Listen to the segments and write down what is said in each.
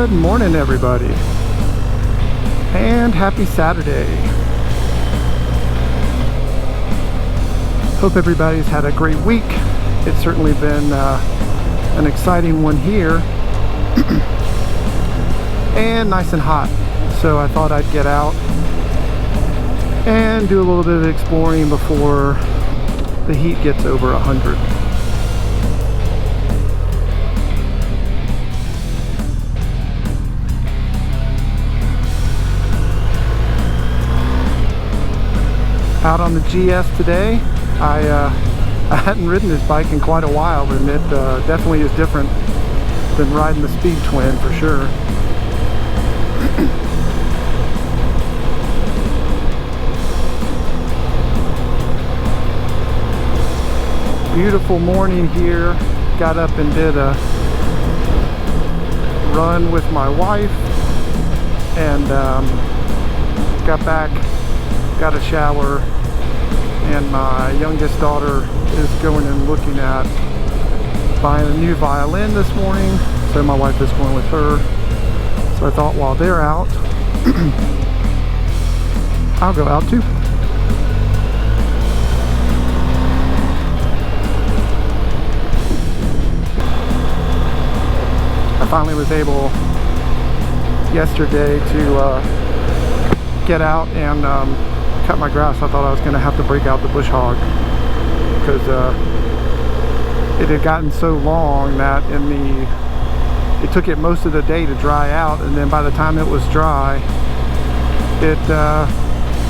Good morning, everybody, and happy Saturday. Hope everybody's had a great week. It's certainly been an exciting one here and nice and hot, so I thought I'd get out and do a little bit of exploring before the heat gets over 100. Out on the GS today. I hadn't ridden this bike in quite a while, and it definitely is different than riding the Speed Twin for sure. Beautiful morning here. Got up and did a run with my wife, and got back, got a shower, and my youngest daughter is going and looking at buying a new violin this morning, so my wife is going with her. So I thought while they're out, I'll go out too. I finally was able yesterday to get out and cut my grass. I thought I was going to have to break out the bush hog because it had gotten so long that it took it most of the day to dry out, and then by the time it was dry, it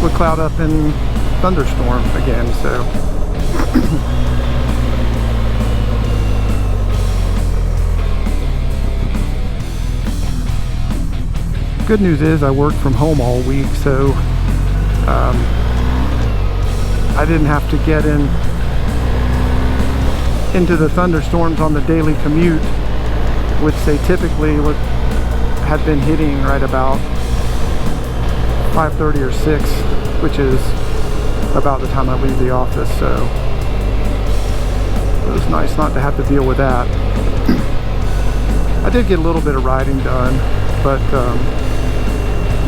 would cloud up in thunderstorm again. So good news is I worked from home all week, so I didn't have to get into the thunderstorms on the daily commute, which they typically had been hitting right about 5:30 or 6, which is about the time I leave the office. So it was nice not to have to deal with that. I did get a little bit of riding done, but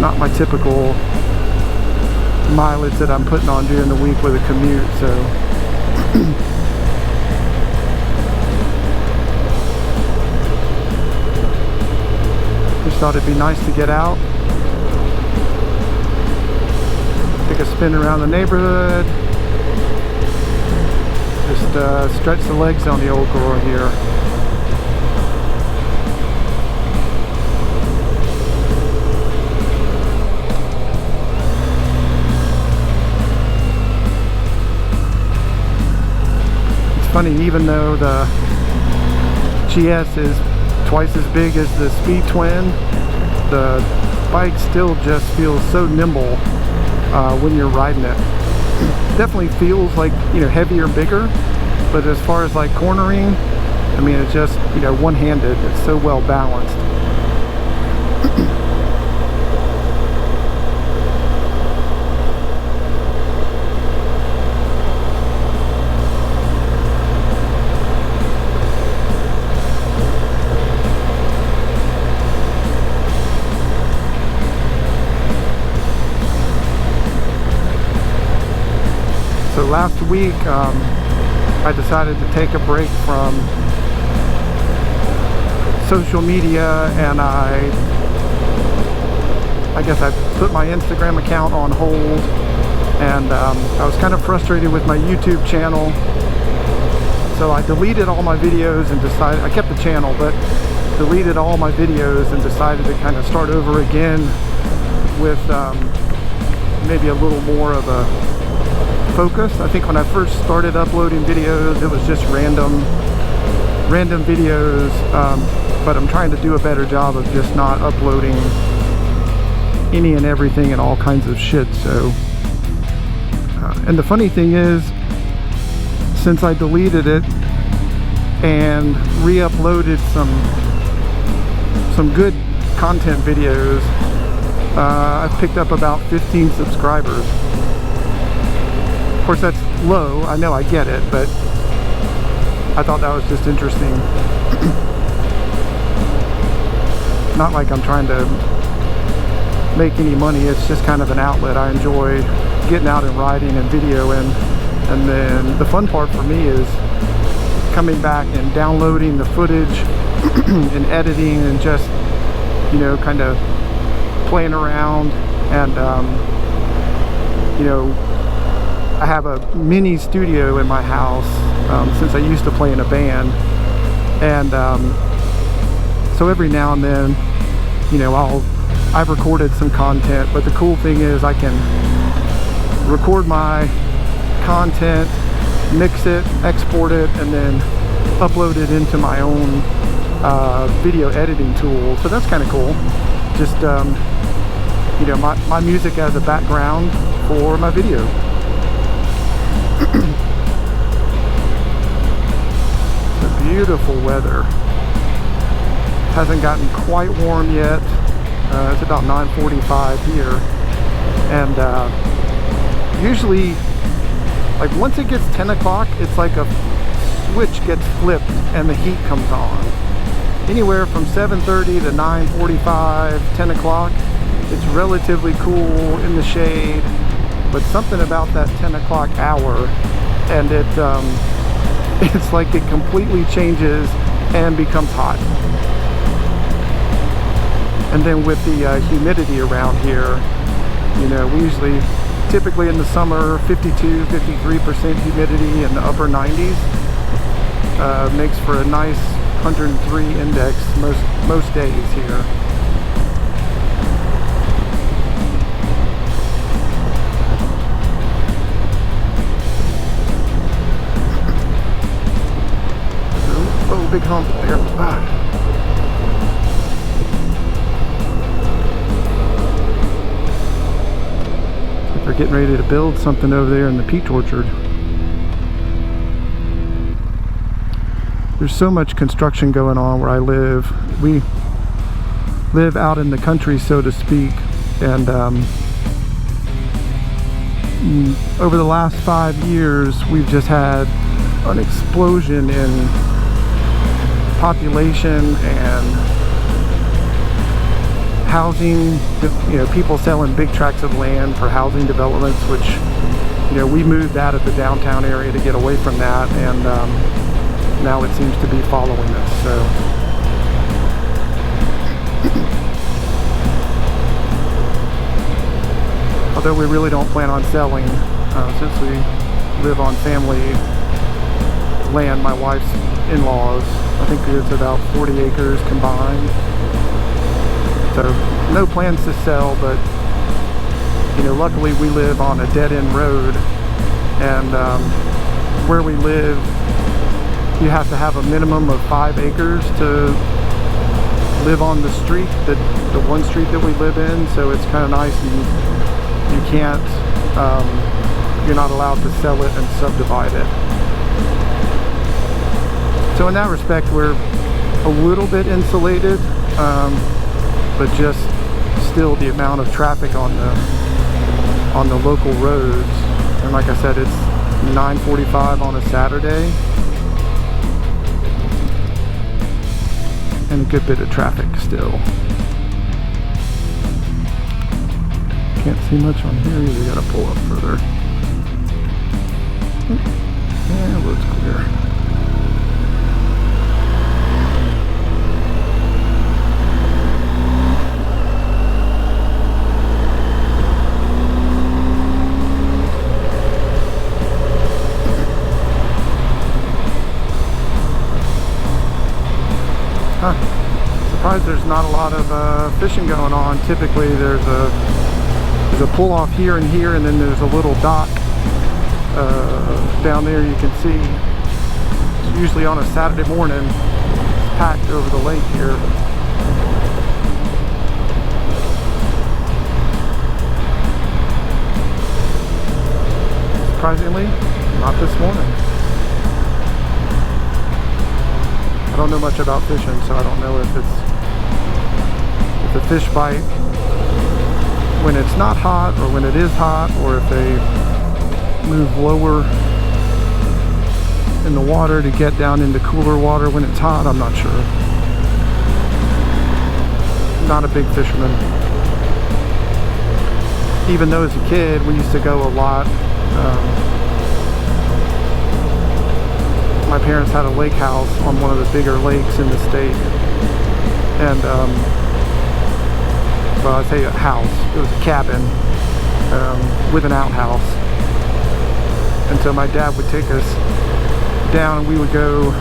not my typical mileage that I'm putting on during the week with a commute. So just thought it'd be nice to get out, take a spin around the neighborhood, just stretch the legs on the old girl here. Funny, even though the GS is twice as big as the Speed Twin, the bike still just feels so nimble when you're riding it. Definitely feels like, you know, heavier and bigger, but as far as like cornering, I mean, it's just, you know, one-handed. It's so well balanced. So last week, I decided to take a break from social media, and I guess I put my Instagram account on hold, and I was kind of frustrated with my YouTube channel, so I deleted all my videos and decided, I kept the channel, but deleted all my videos and decided to kind of start over again with maybe a little more of a focus. I think when I first started uploading videos, it was just random videos, but I'm trying to do a better job of just not uploading any and everything and all kinds of shit. So and the funny thing is, since I deleted it and re-uploaded some good content videos, I've picked up about 15 subscribers. Of course, that's low, I know, I get it, but I thought that was just interesting. not like I'm trying to make any money. It's just kind of an outlet. I enjoy getting out and riding and videoing, and then the fun part for me is coming back and downloading the footage and editing and just, you know, kind of playing around. And you know, I have a mini studio in my house since I used to play in a band, and so every now and then, you know, I've recorded some content, but the cool thing is I can record my content, mix it, export it, and then upload it into my own video editing tool. So that's kind of cool. Just you know, my music as a background for my video. The beautiful weather. Hasn't gotten quite warm yet. It's about 9:45 here, and usually, like, once it gets 10 o'clock, it's like a switch gets flipped and the heat comes on. Anywhere from 7:30 to 9:45, 10 o'clock, it's relatively cool in the shade, but something about that 10 o'clock hour, and it's like it completely changes and becomes hot. And then with the humidity around here, you know, we usually, typically in the summer, 52, 53% humidity in the upper 90s. Makes for a nice 103 index most days here. Oh, big hump there. Ah. They're getting ready to build something over there in the peach orchard. There's so much construction going on where I live. We live out in the country, so to speak, and over the last 5 years we've just had an explosion in population and housing. You know, people selling big tracts of land for housing developments, which, you know, we moved out of the downtown area to get away from that, and now it seems to be following us. So although we really don't plan on selling, since we live on family land, my wife's in-laws, I think it's about 40 acres combined. So no plans to sell, but, you know, luckily we live on a dead-end road, and where we live, you have to have a minimum of 5 acres to live on the street, the one street that we live in. So it's kind of nice, and you can't, you're not allowed to sell it and subdivide it. So in that respect, we're a little bit insulated, but just still the amount of traffic on the local roads. And like I said, it's 9:45 on a Saturday, and a good bit of traffic still. Can't see much on here either. Gotta pull up further. Yeah, it looks clear. Surprised there's not a lot of fishing going on. Typically there's a pull off here, and then there's a little dock down there you can see. It's usually on a Saturday morning. It's packed over the lake here. Surprisingly, not this morning. I don't know much about fishing, so I don't know if the fish bite when it's not hot or when it is hot, or if they move lower in the water to get down into cooler water when it's hot. I'm not sure. not a big fisherman. Even though as a kid we used to go a lot. My parents had a lake house on one of the bigger lakes in the state, and well, I say a house, it was a cabin with an outhouse. And so my dad would take us down and we would go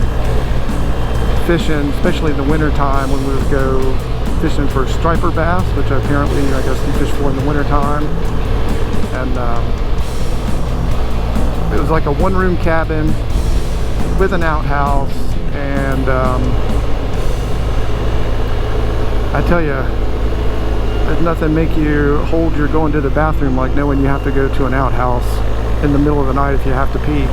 fishing, especially in the winter time when we would go fishing for striper bass, which apparently I guess you fish for in the winter time. And it was like a one-room cabin with an outhouse, and I tell you, there's nothing make you hold your going to the bathroom like knowing you have to go to an outhouse in the middle of the night if you have to pee.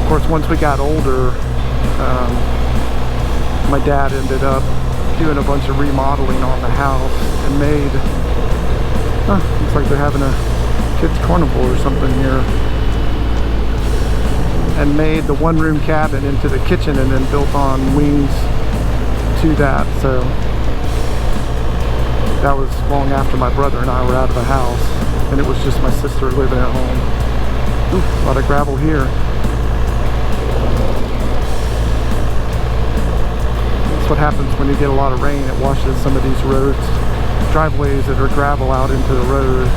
Of course, once we got older, my dad ended up doing a bunch of remodeling on the house and made, looks like they're having a kids carnival or something here, and made the one-room cabin into the kitchen and then built on wings to that. So that was long after my brother and I were out of the house, and it was just my sister living at home. Ooh, a lot of gravel here. That's what happens when you get a lot of rain. It washes some of these roads, driveways that are gravel out into the road.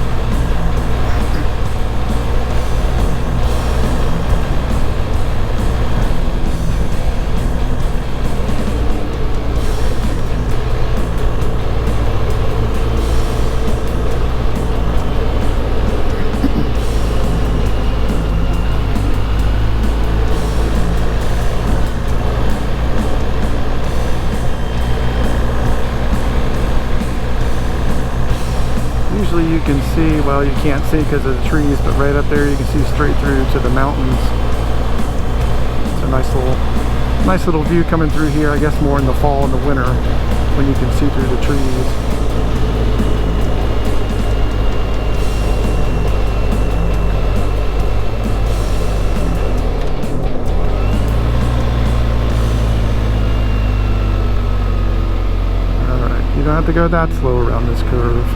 Usually you can see, well, you can't see because of the trees, but right up there you can see straight through to the mountains. It's a nice little view coming through here, I guess more in the fall and the winter when you can see through the trees. Alright, you don't have to go that slow around this curve.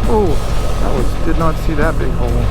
Oh, did not see that big hole.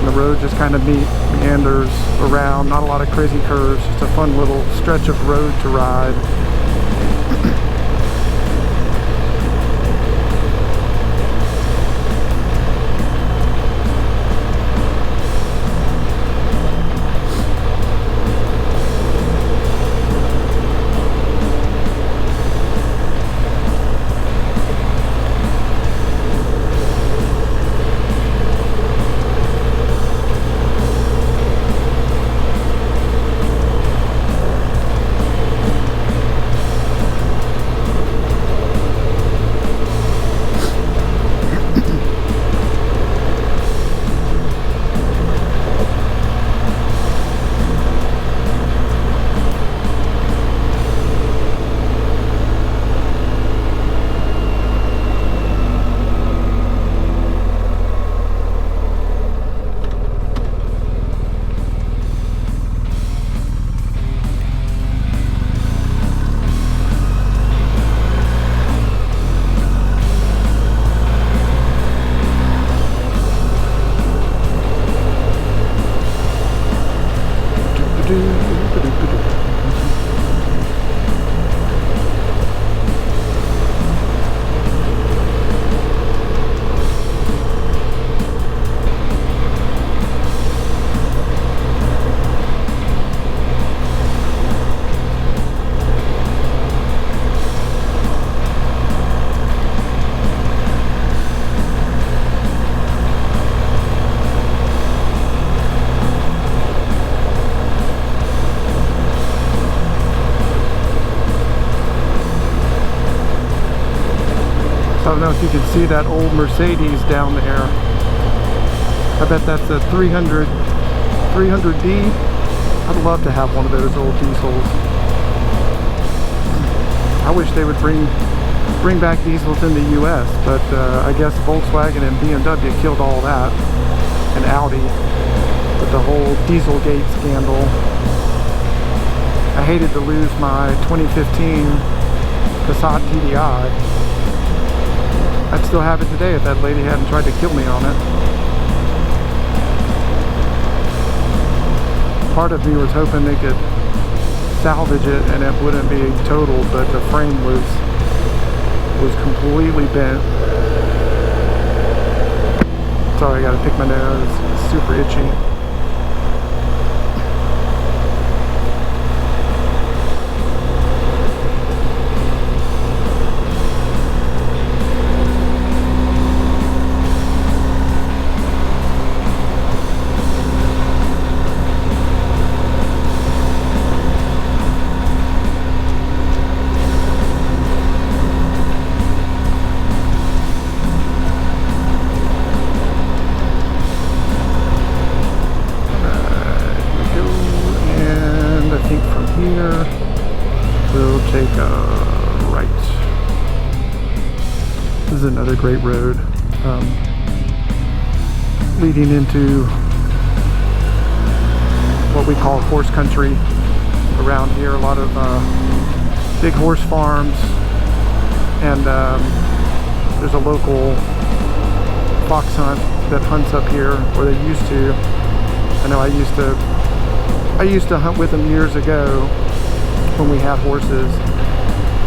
The road just kind of meanders around, not a lot of crazy curves, just a fun little stretch of road to ride. I don't know if you can see that old Mercedes down there. I bet that's a 300D. I'd love to have one of those old diesels. I wish they would bring back diesels in the US, but I guess Volkswagen and BMW killed all that, and Audi with the whole Dieselgate scandal. I hated to lose my 2015 Passat TDI. I'd still have it today if that lady hadn't tried to kill me on it. Part of me was hoping they could salvage it and it wouldn't be totaled, but the frame was completely bent. Sorry, I gotta pick my nose. It's super itchy. We'll take a right. This is another great road leading into what we call horse country around here. A lot of big horse farms, and there's a local fox hunt that hunts up here, or they used to. I know I used to hunt with them years ago when we had horses,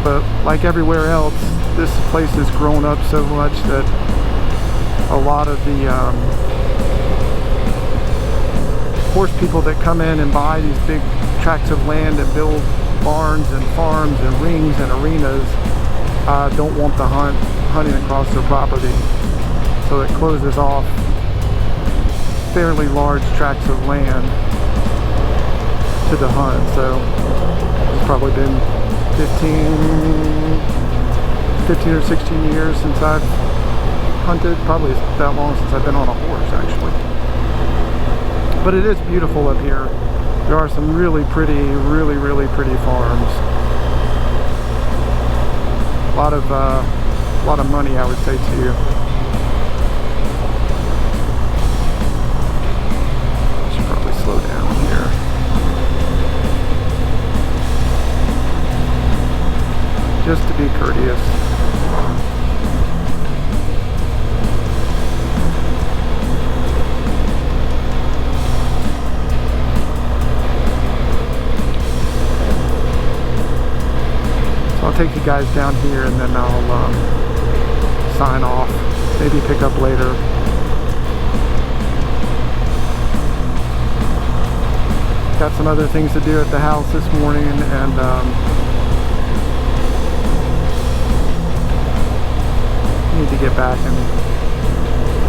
but like everywhere else, this place has grown up so much that a lot of the horse people that come in and buy these big tracts of land and build barns and farms and rings and arenas don't want the hunting across their property, so it closes off fairly large tracts of land to the hunt. So it's probably been 15 or 16 years since I've hunted. Probably that long since I've been on a horse, actually. But it is beautiful up here. There are some really pretty farms. A lot of money, I would say, too. Should probably slow down here. Just to be courteous. So I'll take you guys down here and then I'll sign off. Maybe pick up later. Got some other things to do at the house this morning, and need to get back and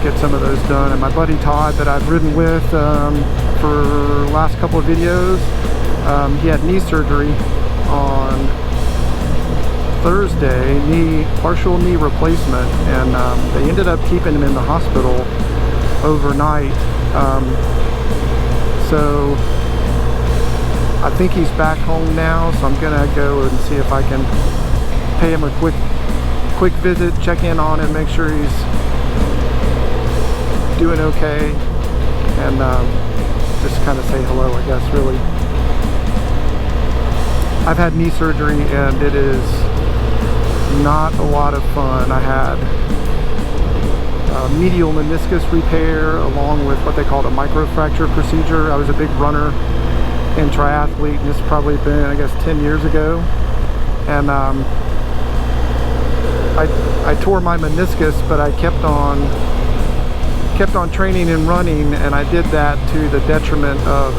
get some of those done. And my buddy Todd that I've ridden with for the last couple of videos, he had knee surgery on Thursday, partial knee replacement, and they ended up keeping him in the hospital overnight. So I think he's back home now, so I'm gonna go and see if I can pay him a quick visit, check in on him, make sure he's doing okay, and just kind of say hello, I guess, really. I've had knee surgery and it is not a lot of fun. I had medial meniscus repair along with what they called a microfracture procedure. I was a big runner and triathlete, and this has probably been, I guess, 10 years ago, and I tore my meniscus, but I kept on training and running, and I did that to the detriment of,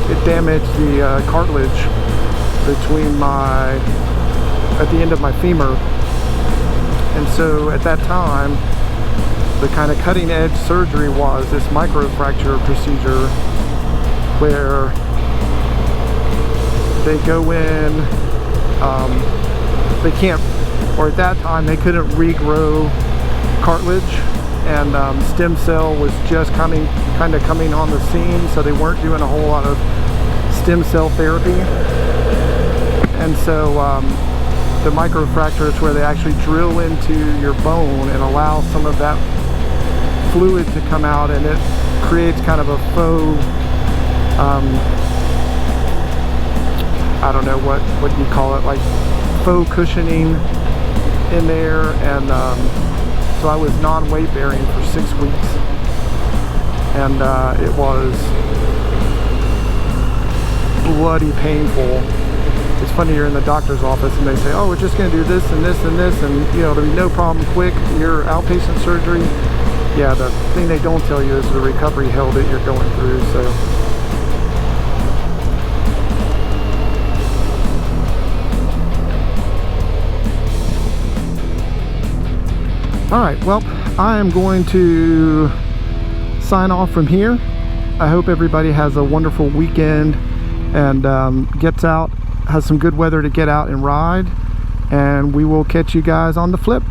it damaged the cartilage between at the end of my femur. And so at that time, the kind of cutting edge surgery was this microfracture procedure where they go in, they can't or at that time they couldn't regrow cartilage, and stem cell was just kind of coming on the scene, so they weren't doing a whole lot of stem cell therapy. And so the microfracture is where they actually drill into your bone and allow some of that fluid to come out, and it creates kind of a faux I don't know what you call it, like faux cushioning in there. And so I was non-weight bearing for 6 weeks, and it was bloody painful. It's funny, you're in the doctor's office and they say, oh, we're just going to do this and this and this, and you know, there'll be no problem, quick, your outpatient surgery. Yeah, the thing they don't tell you is the recovery hell that you're going through. So all right, well, I am going to sign off from here. I hope everybody has a wonderful weekend and gets out, has some good weather to get out and ride, and we will catch you guys on the flip.